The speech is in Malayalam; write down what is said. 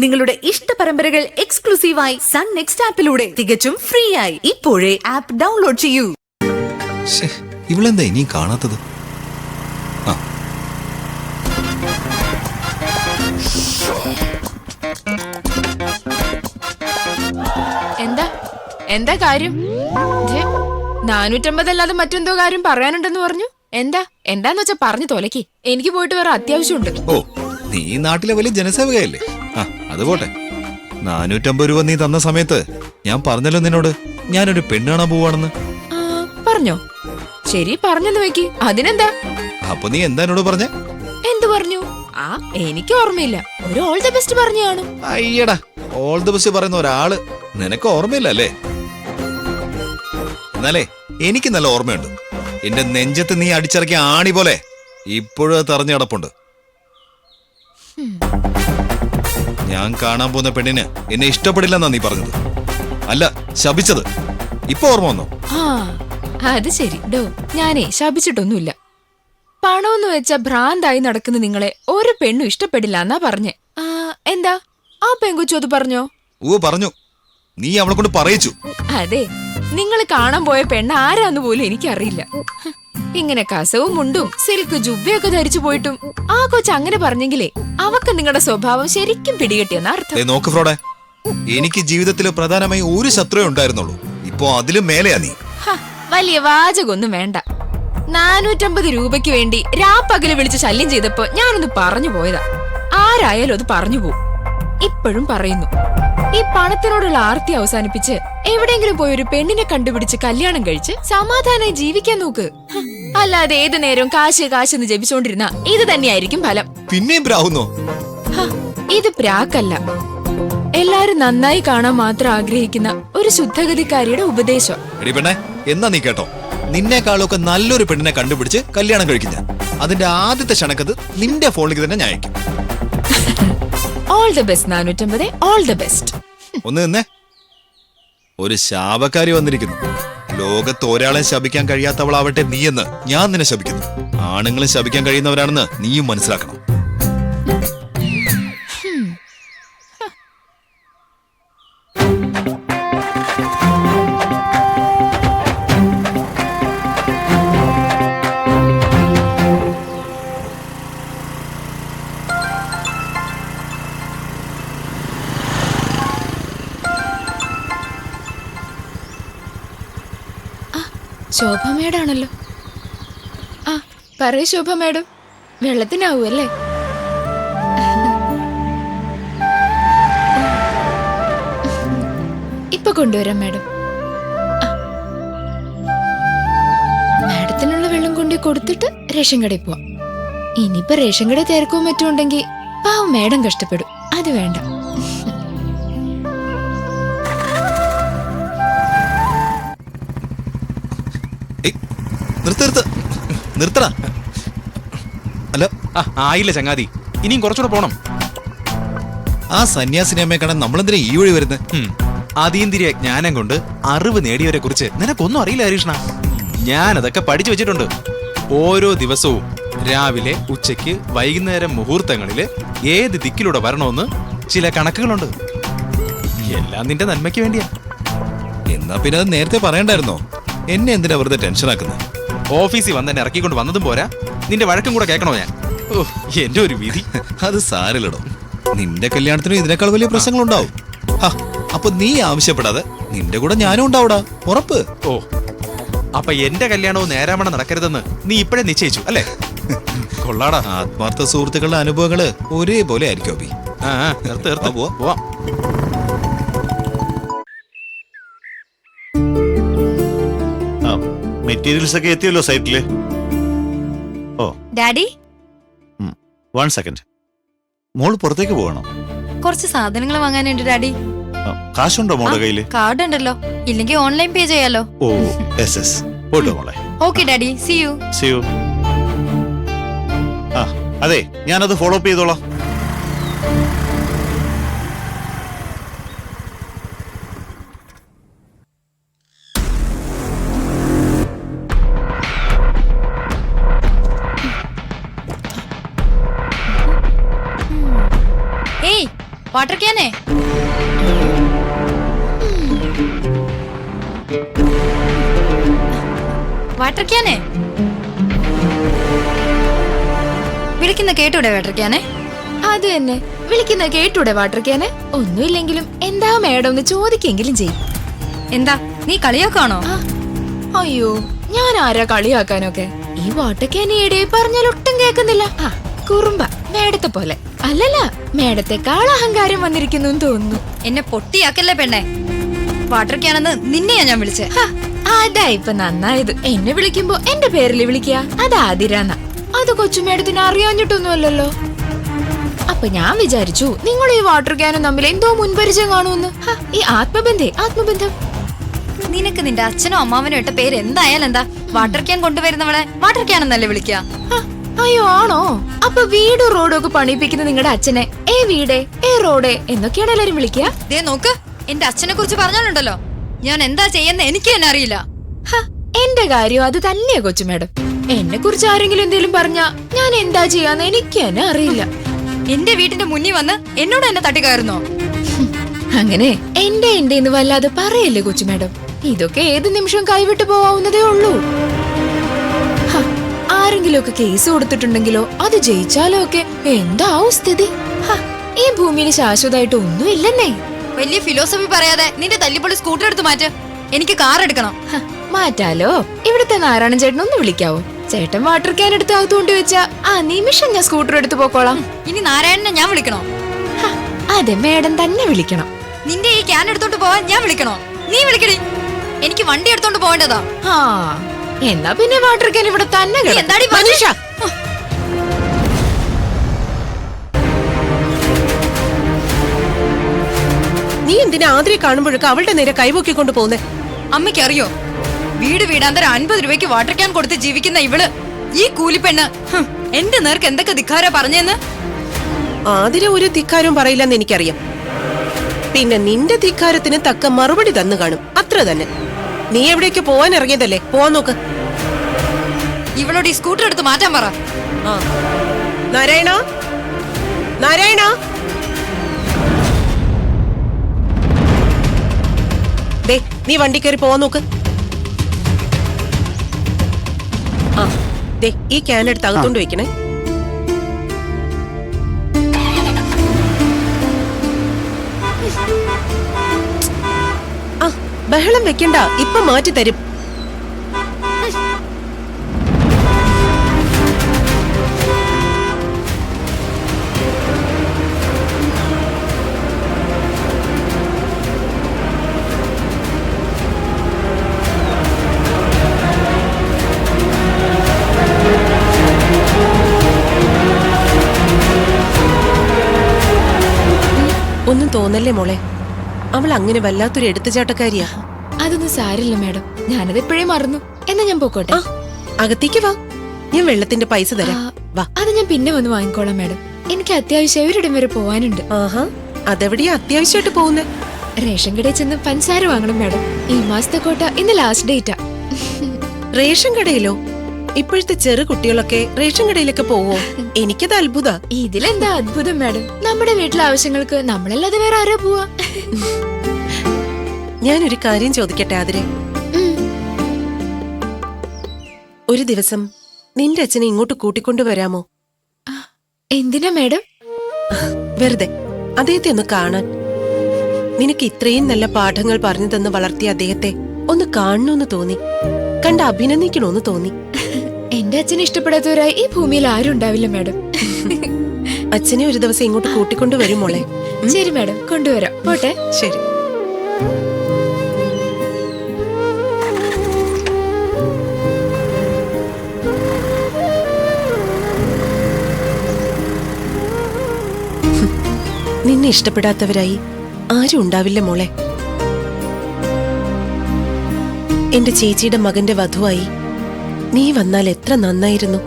നിങ്ങളുടെ ഇഷ്ട പരമ്പരകൾ എക്സ്ക്ലൂസീവായി സൺ നെക്സ്റ്റ് ആപ്പിലൂടെ തികച്ചും ഫ്രീ ആയി. ഇപ്പോഴേ ആപ്പ് ഡൗൺലോഡ് ചെയ്യൂ. ഇവളെന്താ ഇനി കാണാത്തത്? എന്താ എന്താ കാര്യം? 450 അല്ലാതെ മറ്റെന്തോ കാര്യം പറയാനുണ്ടെന്ന് പറഞ്ഞു. എന്താന്ന് വെച്ചാ പറഞ്ഞു തോലക്ക്. എനിക്ക് പോയിട്ട് വേറെ അത്യാവശ്യമുണ്ട്. ഓ, നീ നാട്ടിലെ വലിയ ജനസേവകയല്ലേ? അത് പോട്ടെ. 450 രൂപ നീ തന്ന സമയത്ത് ഞാൻ പറഞ്ഞല്ലോ നിന്നോട് ഞാനൊരു പെണ്ണ് കാണാൻ പോവാണെന്ന്. പറഞ്ഞോ? ശരി, പറഞ്ഞെന്ന് വെക്ക്. അതിനെന്താ? അപ്പൊ നീ എന്താ എന്നോട് പറഞ്ഞേ? എന്തു പറഞ്ഞു? എനിക്ക് ഓർമ്മയില്ല. ഒരു ഓൾ ദി ബെസ്റ്റ് പറഞ്ഞു കാണും. അയ്യടാ, ഓൾ ദി ബെസ്റ്റ് പറയുന്ന ഒരാള് നിനക്ക് ഓർമ്മയില്ല അല്ലേ? എന്നാലേ എനിക്ക് നല്ല ഓർമ്മയുണ്ട്. എന്റെ നെഞ്ചത്ത് നീ അടിച്ചിറക്കിയ ആണി പോലെ ഇപ്പോഴും തെറഞ്ഞു കിടപ്പുണ്ട്. ഞാൻ കാണാൻ പോകുന്ന പെണ്ണിന് എന്നെ ഇഷ്ടപ്പെടില്ലെന്നാ നീ പറഞ്ഞത്, അല്ല ശപിച്ചത്. ഇപ്പൊ ഓർമ്മ വന്നോ? അത് ശരി ഡോ, ഞാനേ ശപിച്ചിട്ടൊന്നുമില്ല. പണമെന്ന് വെച്ച ഭ്രാന്തായി നടക്കുന്ന നിങ്ങളെ ഒരു പെണ്ണും ഇഷ്ടപ്പെടില്ല എന്നാ പറഞ്ഞേ. എന്താ ആ പെങ്കുച്ചു അത് പറഞ്ഞോ? ഓ പറഞ്ഞു. നീ അവളെ കൊണ്ട് പറയിച്ചു. അതെ, നിങ്ങൾ കാണാൻ പോയ പെണ്ണ് ആരാന്ന് പോലും എനിക്കറിയില്ല. ഇങ്ങനെ കസവും മുണ്ടും സിൽക്ക് ജുബ്ബയൊക്കെ ധരിച്ചു പോയിട്ടും ആ കൊച്ചു അങ്ങനെ പറഞ്ഞെങ്കിലേ അവക്ക് നിങ്ങളുടെ സ്വഭാവം ശരിക്കും പിടികിട്ടിയെന്ന അർത്ഥം. നോക്ക് ഫ്രോഡെ, എനിക്ക് ജീവിതത്തിൽ പ്രധാനമായി ഒരു ശത്രുവേ ഉണ്ടായിരുന്നുള്ളൂ. ഇപ്പൊ അതിലും മേലെയാ നീ. വലിയ വാചകൊന്നും വേണ്ട. 450 രൂപയ്ക്ക് വേണ്ടി രാപ്പകല് വിളിച്ച് ശല്യം ചെയ്തപ്പോ ഞാനൊന്ന് പറഞ്ഞു പോയതാ. ആരായാലും അത് പറഞ്ഞു പോവും. ഇപ്പോഴും പറയുന്നു, ഈ പണത്തിനോടുള്ള ആർത്തി അവസാനിപ്പിച്ച് എവിടെയെങ്കിലും പോയി ഒരു പെണ്ണിനെ കണ്ടുപിടിച്ച് കല്യാണം കഴിച്ച് സമാധാനമായി ജീവിക്കാൻ നോക്ക്. അല്ലാതെ ഏതു നേരവും കാശ് കാശെന്ന് ജപിച്ചോണ്ടിരുന്ന ഇത് തന്നെയായിരിക്കും ഫലം. പിന്നെയും പ്രാവുന്നോ? ഇത് പ്രാക്കല്ല, എല്ലാരും നന്നായി കാണാൻ മാത്രം ആഗ്രഹിക്കുന്ന ഒരു ശുദ്ധഗതിക്കാരിയുടെ ഉപദേശം. എന്നാ നീ കേട്ടോ, നിന്നെക്കാളൊക്കെ നല്ലൊരു പെണ്ണിനെ കണ്ടുപിടിച്ച് കല്യാണം കഴിക്കും ഞാൻ. അതിന്റെ ആദ്യത്തെ ക്ഷണക്കത് നിന്റെ ഫോണിലേക്ക് തന്നെ ഞാൻ അയക്കും. All the best 450, all the best. ഒന്ന് നിന്നേ. ഒരു ശാപക്കാരി വന്നിരിക്കുന്നു. ലോകത്ത് ഒരാളെ ശപിക്കാൻ കഴിയാത്തവളാവട്ടെ നീയെന്ന് ഞാൻ നിന്നെ ശപിക്കുന്നു. ആണുങ്ങളെ ശപിക്കാൻ കഴിയുന്നവരാണെന്ന് നീയും മനസ്സിലാക്കണം. ശോഭ മേഡാണല്ലോ. പറയൂ ശോഭ മേഡം, വെള്ളത്തിനാവൂല്ലേ? ഇപ്പൊ കൊണ്ടുവരാം മേഡം. മാഡത്തിനുള്ള വെള്ളം കൊണ്ടു കൊടുത്തിട്ട് റേഷൻ കടയിൽ പോവാം. ഇനിയിപ്പൊ റേഷൻ കടയിൽ തിരക്കോ മറ്റോ ഉണ്ടെങ്കിൽ പാവം മേഡം കഷ്ടപ്പെടും. അത് വേണ്ട. നിർത്തടാ. അല്ല, ആയില്ല ചങ്ങാതി, ഇനിയും കുറച്ചുകൂടെ പോണം. ആ സന്യാസിനെ അമ്മയെ കാണാൻ നമ്മളെന്തിനാ ഈ വഴി വരുന്നത്? അതീന്ദ്രിയ ജ്ഞാനം കൊണ്ട് അറിവ് നേടിയവരെ കുറിച്ച് നിനക്കൊന്നും അറിയില്ല ഹരീഷ്ണ. ഞാനതൊക്കെ പഠിച്ചു വെച്ചിട്ടുണ്ട്. ഓരോ ദിവസവും രാവിലെ, ഉച്ചയ്ക്ക്, വൈകുന്നേരം മുഹൂർത്തങ്ങളില് ഏത് ദിക്കിലൂടെ വരണമെന്ന് ചില കണക്കുകളുണ്ട്. എല്ലാം നിന്റെ നന്മയ്ക്ക് വേണ്ടിയാ. എന്നാ പിന്നെ അത് നേരത്തെ പറയണ്ടായിരുന്നോ? എന്നെ എന്തിനാ വെറുതെ ടെൻഷനാക്കുന്നത്? ഓഫീസിൽ വന്ന് എന്നെ ഇറക്കിക്കൊണ്ട് വന്നതും പോരാ, നിന്റെ വഴക്കും കൂടെ കേൾക്കണോ ഞാൻ? എന്റെ ഒരു വിധി. അത് സാരില്ലടോ, നിന്റെ കല്യാണത്തിന് ഇതിനേക്കാൾ വലിയ പ്രശ്നങ്ങളുണ്ടാവും. അപ്പൊ നീ ആവശ്യപ്പെടാതെ നിന്റെ കൂടെ ഞാനും ഉണ്ടാവൂടാ, ഉറപ്പ്. അപ്പൊ എന്റെ കല്യാണവും നേരാമണം നടക്കരുതെന്ന് നീ ഇപ്പോഴേ നിശ്ചയിച്ചു അല്ലേ? കൊള്ളാടാ. ആത്മാർത്ഥ സുഹൃത്തുക്കളുടെ അനുഭവങ്ങള് ഒരേപോലെ ആയിരിക്കും അഭി. പോവാം. മെറ്റീരിയൽസ് ഒക്കെ എത്തിയല്ലോ സൈറ്റില്. Daddy, 1 second. മോള് പുറത്തേക്ക് പോകണോ? കുറച്ച് സാധനങ്ങൾ വാങ്ങാനുണ്ട് ഡാഡി. കാശുണ്ടോ മോളുടെ കയ്യില്? കാർഡ് ഉണ്ടല്ലോ, ഇല്ലെങ്കിൽ ഓൺലൈൻ പേ ചെയ്യാലോ. ഓ യെസ് പോട്ടോ മോളെ. Okay daddy, see you. അതെ, ഞാനത് ഫോളോ അപ്പ് ചെയ്തോളാം. വാട്ടർ ക്യാനേ വാട്ടർ ക്യാനേ വിളിക്കുന്ന കേട്ടൂടെ വാട്ടർ ക്യാനേ? അത് തന്നെ, വിളിക്കുന്ന കേട്ടൂടെ വാട്ടർ ക്യാന്? ഒന്നുമില്ലെങ്കിലും എന്താ മേഡം ഒന്ന് ചോദിക്കെങ്കിലും ചെയ്യും. എന്താ നീ കളിയാക്കാണോ? അയ്യോ, ഞാൻ ആരാ കളിയാക്കാനൊക്കെ? ഈ വാട്ടർ ക്യാൻ ഈയിടെ പറഞ്ഞാൽ ഒട്ടും കേൾക്കുന്നില്ല. കുറുമ്പ മേഡത്തെ പോലെ. അല്ലല്ല, മേഡത്തെക്കാൾ അഹങ്കാരം വന്നിരിക്കുന്നു തോന്നുന്നു. എന്നെ പൊട്ടിയാക്കല്ലേ പെണ്ണെ. വാട്ടർ ക്യാനെന്ന് നിന്നെയാ ഞാൻ വിളിച്ചേ. അതാ ഇപ്പൊ നന്നായത്. എന്നെ വിളിക്കുമ്പോ എന്റെ പേരിൽ വിളിക്കുക, അത് ആതിരാന്ന. അത് കൊച്ചുമേടത്തിന് അറിയാഞ്ഞിട്ടൊന്നുമല്ലല്ലോ. അപ്പൊ ഞാൻ വിചാരിച്ചു നിങ്ങൾ ഈ വാട്ടർ ക്യാനും തമ്മിൽ എന്തോ മുൻപരിചയം കാണുമെന്ന്. ഈ ആത്മബന്ധം. നിനക്ക് നിന്റെ അച്ഛനോ അമ്മാവനോ ഇട്ട പേര് എന്തായാലും എന്താ? വാട്ടർ ക്യാൻ കൊണ്ടുവരുന്നവളെ വാട്ടർ ക്യാൻ എന്നല്ലേ വിളിക്കുക? അയ്യോ ആണോ? അപ്പൊ വീടും റോഡും ഒക്കെ പണിയിപ്പിക്കുന്ന നിങ്ങളുടെ അച്ഛനെ ഏ വീടേ ഏ റോഡേ എന്നൊക്കെയാണ് എല്ലാരും വിളിക്കുക. ദേ നോക്ക്, എന്റെ അച്ഛനെ കുറിച്ച് പറഞ്ഞാലുണ്ടല്ലോ, ഞാൻ എന്താ ചെയ്യുന്ന എനിക്ക് തന്നെ അറിയില്ല. എന്റെ കാര്യം അത് തന്നെയാ കൊച്ചുമേഡം. എന്നെ കുറിച്ച് ആരെങ്കിലും എന്തെങ്കിലും പറഞ്ഞാ ഞാൻ എന്താ ചെയ്യാന്ന് എനിക്ക് തന്നെ അറിയില്ല. എന്റെ വീട്ടിന്റെ മുന്നിൽ വന്ന് എന്നോട് എന്നെ തട്ടിക്കയറുന്നോ? അങ്ങനെ എന്റെ വല്ലാതെ പറയല്ലേ കൊച്ചുമേഡം. ഇതൊക്കെ ഏത് നിമിഷം കൈവിട്ടു പോവാവുന്നതേ ഉള്ളൂ. ആരെങ്കിലും ഒക്കെ കേസ് കൊടുത്തിട്ടുണ്ടെങ്കിലോ അത് ജയിച്ചാലോ ഒക്കെ എന്താവും സ്ഥിതി? ഈ ഭൂമിയിൽ ശാശ്വതമായിട്ട് ഒന്നുമില്ലെന്നേ. വലിയ ഫിലോസഫി പറയാതെ നിന്റെ തല്ലിപ്പൊളി സ്കൂട്ടർ എടുത്ത് മാറ്റ്. എനിക്ക് കാർ എടുക്കണം. മാറ്റാലോ. ഇവിടുത്തെ നാരായണൻ ചേട്ടൻ ഒന്ന് വിളിക്കാവോ? ചേട്ടൻ വാട്ടർ ക്യാൻ എടുത്ത് അകത്തുകൊണ്ട് വെച്ചാ ആ നിമിഷം ഞാൻ സ്കൂട്ടർ എടുത്ത് പോക്കോളാം. ഇനി നാരായണനെ ഞാൻ വിളിക്കണോ? അതെ, മേഡം തന്നെ വിളിക്കണം. നിന്റെ ഈ ക്യാൻ എടുത്തോണ്ട് പോവാൻ ഞാൻ വിളിക്കണോ? നീ വിളിക്കടി. എനിക്ക് വണ്ടി എടുത്തോണ്ട് പോവേണ്ടതാ. എന്നാ പിന്നെ വാട്ടർ ക്യാൻ ഇവിടെ തന്നെ നീ എന്താടി മനീഷ, നീ എന്തിനാ ആദ്യം കാണുമ്പോഴൊക്കെ അവളുടെ നേരെ കൈവോക്കിക്കൊണ്ട് പോകുന്നേ? അമ്മയ്ക്ക് അറിയോ, വീട് വീടാന്തരം 50 രൂപയ്ക്ക് വാട്ടർ ക്യാൻ കൊടുത്ത് ജീവിക്കുന്ന ഇവള്, ഈ കൂലിപ്പെണ്ണ് എന്റെ നേർക്ക് എന്തൊക്കെ ധിക്കാരാ പറഞ്ഞെന്ന്? ആതിര ഒരു ധിക്കാരും പറയില്ലെന്ന് എനിക്കറിയാം. പിന്നെ നിന്റെ ധിക്കാരത്തിന് തക്ക മറുപടി തന്നു കാണും, അത്ര തന്നെ. നീ എവിടേക്ക് പോവാൻ ഇറങ്ങിയതല്ലേ? പോവാൻ നോക്ക്. ഇവളോട് ഈ സ്കൂട്ടർ എടുത്ത് മാറ്റാൻ പറ. നാരായണ, നാരായണ, ദേ നീ വണ്ടി കയറി പോവാൻ നോക്ക്. ദേ ഈ ക്യാൻ എടുത്ത് അകത്തോണ്ട് വെക്കണേ. ബഹളം വെക്കണ്ട, ഇപ്പൊ മാറ്റി തരും. ഒന്നും തോന്നല്ലേ മോളെ, അവൾ അങ്ങനെ വല്ലാത്തൊരു എടുത്തുചാട്ടക്കാരിയാ. അതൊന്നും സാരില്ല മേഡം, ഞാനത് എപ്പോഴേ മറന്നു. എന്നാ ഞാൻ പോക്കോട്ടെ. അകത്തേക്ക് വാ, ഞാൻ വെള്ളത്തിന്റെ പൈസ തരാം. വാ. അത് ഞാൻ പിന്നെ വന്ന് വാങ്ങിക്കോളാം മേഡം. എനിക്ക് അത്യാവശ്യം ഒരിടം വരെ പോവാനുണ്ട്. ആഹാ, അതെവിടെയാ അത്യാവശ്യമായിട്ട് പോകുന്നേ? റേഷൻ കടയിൽ ചെന്ന് പഞ്ചസാര വാങ്ങണം മേഡം. ഈ മാസത്തെ കോട്ട ഇന്ന് ലാസ്റ്റ് ഡേറ്റാ. റേഷൻ കടയിലോ? ഇപ്പോഴത്തെ ചെറു കുട്ടികളൊക്കെ റേഷൻ കടയിലൊക്കെ പോവോ? എനിക്കത് അത്ഭുത. ഇതിലെന്താ അത്ഭുതം മേഡം? നമ്മുടെ വീട്ടിലെ ആവശ്യങ്ങൾക്ക് നമ്മളല്ലാതെ വേറെ ആരാ പോവാ? ഞാനൊരു കാര്യം ചോദിക്കട്ടെ ആതിരെ? ഒരു ദിവസം നിന്റെ അച്ഛനെ ഇങ്ങോട്ട് കൂട്ടിക്കൊണ്ടുവരാമോ? എന്തിനാ മേഡം? വെറുതെ അദ്ദേഹത്തെ ഒന്ന് കാണാൻ. നിനക്ക് ഇത്രയും നല്ല പാഠങ്ങൾ പറഞ്ഞു തന്ന് വളർത്തിയ അദ്ദേഹത്തെ ഒന്ന് കാണണമെന്ന് തോന്നി, കണ്ട് അഭിനന്ദിക്കണമെന്ന് തോന്നി. എന്റെ അച്ഛനെ ഇഷ്ടപ്പെടാത്തവരായി ഈ ഭൂമിയിൽ ആരും ഉണ്ടാവില്ല മേഡം. അച്ഛനെ ഒരു ദിവസം ഇങ്ങോട്ട് കൂട്ടിക്കൊണ്ടുവരും മോളെ. ശരി മേഡം, കൊണ്ടുവരാം. പോട്ടെ. ശരി. നിന്നെ ഇഷ്ടപ്പെടാത്തവരായി ആരും ഉണ്ടാവില്ല മോളെ. എന്റെ ചേച്ചിയുടെ മകന്റെ വധുവായി നീ വന്നാൽ എത്ര നന്നായിരുന്നു.